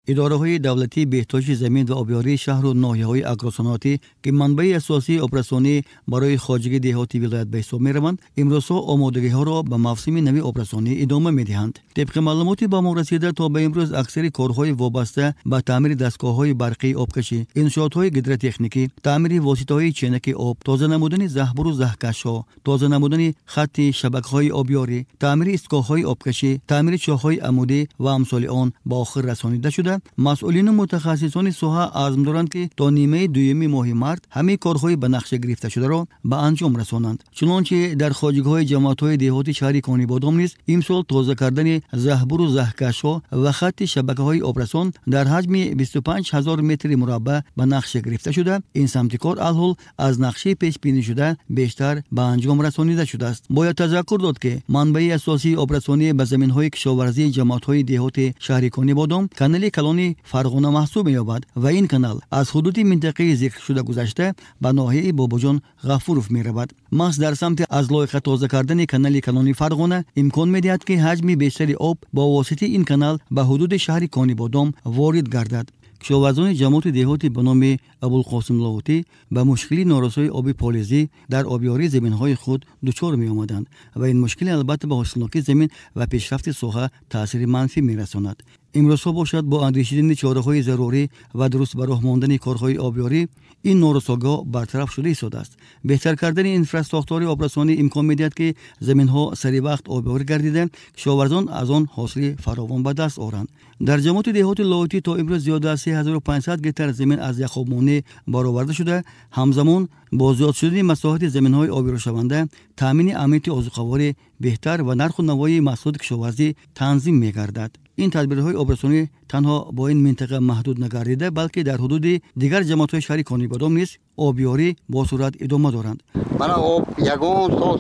اداره‌های دولتی بهداشت زمین و آبیاری شهر و ناحیه‌های اگروصنعتی که منبع اساسی اپراسیونی برای خواجگی دهاتی ولایت به حساب می‌روند، امروز آمادگی‌ها را به موسم نوی اپراسیونی ادامه می‌دهند. طبق معلوماتی به ما رسیده تا به امروز اکثر کارهای وابسته به تعمیر دستگاه‌های برقی آبکشی، انشاءات‌های گیدراتکنیکی، تعمیر واسطه‌های چینک آب، تازه نمودن زهبر و زهکش‌ها، تازه نمودن خط شبکه‌های آبیاری، تعمیر ایستگاه‌های آبکشی، تعمیر چاه‌های عمودی و امثال آن به آخر رسانیده شده. مسئولین و متخصصان ساحه عزم دارند که تا نیمه دوم ماه مارس همه کارهای به نقشه گرفته شده را به انجام رسانند. چنانچه در خواجگی‌های جماعت‌های دهاتی شهر کانی بادام نیز امسال تازه کردن زهبر و زهکش‌ها و خط شبکه‌های آبرسان در حجم 25000 متر مربع به نقشه گرفته شده. این سمت کار الحال از نقشه پیش بینی شده بیشتر به انجام رسانیده شده است. باید تذکر داد که منبع اساسی آبرسانی به زمین‌های کشاورزی جماعت‌های دهاتی شهر کانی بادام کانال کلانی فرغانه محسوب می‌یابد و این کانال از حدود منطقه ذکر شده گذشته به ناحیه باباجان غفورов می‌رود. محض در سمت از لایق تازه کردن کانال کلانی فرغانه امکان می‌دهد که حجم بیشتری آب با واسطه این کانال به حدود شهر کانی بادام وارد گردد. کشاورزان جماعت دهاتی به نام ابوالقاسم لاهوتی به مشکلی نارسایی آب پالیزی در آبیاری زمین‌های خود دچار می‌آمدند و این مشکل البته به حاصلناکی زمین و پیشرفت ساحه تأثیر منفی می‌رساند. امروز باشد با اندیشیدن چاره‌های ضروری و درست به راه ماندن کارهای آبیاری این نارساگاه برطرف شده ایستاده است. بهتر کردن اینفراستراکچور آبرسانی امکان می‌دهد که زمین‌ها سری وقت آبیاری گردیده کشاورزان از آن حاصل فراوان به دست آورند. در جماعت دهات لاهوتی تا امروز زیاده از 3500 گتر زمین از یخ آبمانی برآورده شده. همزمان با زیاد شدن مساحت زمین‌های آبیاری شونده تامین امنیت آذوقه‌واری بهتر و نرخ و نوای محصولات کشاورزی تنظیم می‌گردد. این تدبیرهای آبرسانی تنها با این منطقه محدود نگردیده بلکه در حدود دیگر جماعت‌های شهر کانی بادام نیز آبیاری با صورت ادامه دارند. من آب یگان سال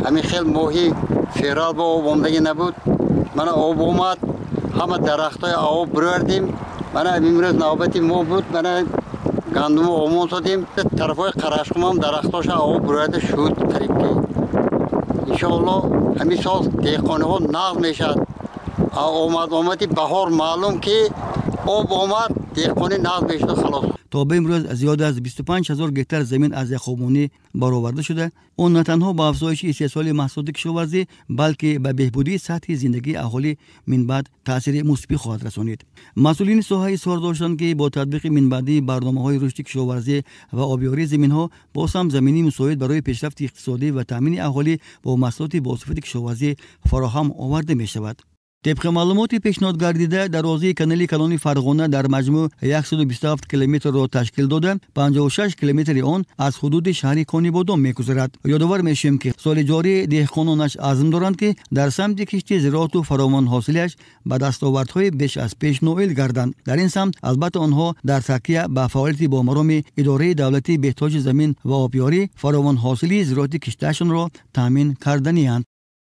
همین خیلی ماهی فعال با آب آمدگی نبود. من آب اومد همه درختای آب بردیم. من امروز نوبتی ما بود. من گندم آمون سادیم. طرفای قراشقم هم درختاش آب برده شد طریقی. انشالله همین سال دهقان‌ها نقد میشد. آمدی بهار معلوم که آب آمد دهقانی نقد میشد خلاص. تا به امروز زیاده از 25000 گتر زمین از یخ آبمانی برآورده شده. اون نه تنها به افزایش استحصال محصولات کشاورزی بلکه به بهبودی سطح زندگی اهالی من بعد تاثیر مثبت خواهد رسانید. مسئولین ساحه اصرار داشتند که با تطبیق من بعدی برنامه‌های رشد کشاورزی و آبیاری زمین‌ها با هم زمینی مساعد برای پیشرفت اقتصادی و تامین اهالی با محصولات باصفت کشاورزی فراهم آورده می‌شود. طبق معلومات پیشنهاد گردیده درازی کانال کلانی فرغانه در مجموع 127 کیلومتر را تشکیل داده. 56 کیلومتر آن از حدود شهر کانی بادام می‌گذرد. یادآور می‌شیم که سال جاری دهقانانش عزم دارند که در سمت کشتی زراعت و فراوان حاصلش به دستاوردهای بیش از پیش نائل گردند. در این سمت البته آنها در تکیه به فعالیت با مرام اداره دولتی بهداشت زمین و آبیاری فراوان حاصلی زراعتی کشتیشان را تامین کردنی‌اند.